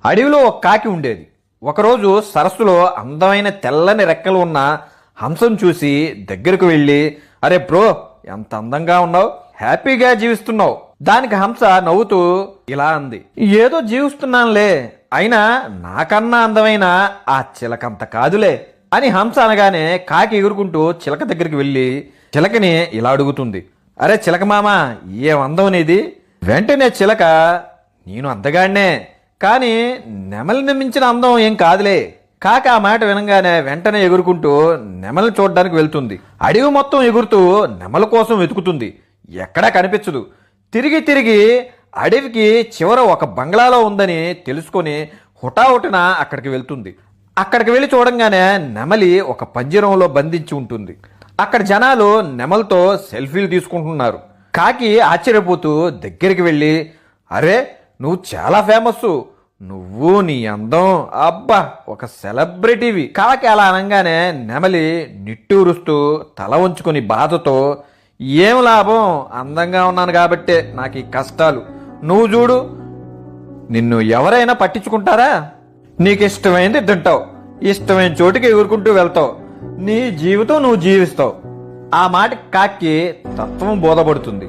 అడవిలో ఒక కాకి ఉండేది. ఒకరోజు సరస్సులో అందమైన తెల్లని రెక్కలు ఉన్న హంసను చూసి దగ్గరకు వెళ్ళి, అరే బ్రో, ఎంత అందంగా ఉన్నావు, హ్యాపీగా జీవిస్తున్నావు. దానికి హంస నవ్వుతూ ఇలా అంది, ఏదో జీవిస్తున్నానులే, అయినా నాకన్నా అందమైన ఆ చిలకంత కాదులే అని హంస అనగానే కాకి ఎగురుకుంటూ చిలక దగ్గరికి వెళ్ళి చిలకని ఇలా అడుగుతుంది, అరే చిలక మామ, ఏం అందం నీది. వెంటనే చిలక, నేను అందగాడినే, కానీ నెమలిని మించిన అందం ఏం కాదులే. కాకి ఆ మాట వినగానే వెంటనే ఎగురుకుంటూ నెమలిని చూడడానికి వెళ్తుంది. అడవి మొత్తం ఎగురుతూ నెమల కోసం వెతుకుతుంది. ఎక్కడా కనిపించదు. తిరిగి తిరిగి అడవికి చివర ఒక బంగ్లాలో ఉందని తెలుసుకొని హుటాహుటిన అక్కడికి వెళ్తుంది. అక్కడికి వెళ్ళి చూడంగానే నెమలి ఒక పంజరంలో బంధించి ఉంటుంది. అక్కడ జనాలు నెమలితో సెల్ఫీలు తీసుకుంటున్నారు. కాకి ఆశ్చర్యపోతూ దగ్గరికి వెళ్ళి, అరే నువ్వు చాలా ఫేమస్, నువ్వు నీ అందం, అబ్బా ఒక సెలబ్రిటీవి. కాకి అలా అనగానే నెమలి నిట్టూరుస్తూ తల ఉంచుకొని బాధతో, ఏం లాభం, అందంగా ఉన్నాను కాబట్టే నాకు ఈ కష్టాలు. నువ్వు చూడు, నిన్ను ఎవరైనా పట్టించుకుంటారా? నీకు ఇష్టమైంది తింటావు, ఇష్టమైన చోటుకి ఎగురుకుంటూ వెళ్తావు, నీ జీవితం నువ్వు జీవిస్తావు. ఆ మాట కాకి తత్వం బోధపడుతుంది.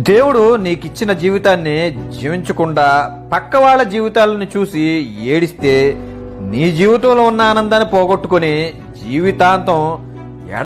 దేవుడు నీకిచ్చిన జీవితాన్ని జీవించకుండా పక్క వాళ్ళ జీవితాలను చూసి ఏడిస్తే నీ జీవితంలో ఉన్న ఆనందాన్ని పోగొట్టుకొని జీవితాంతం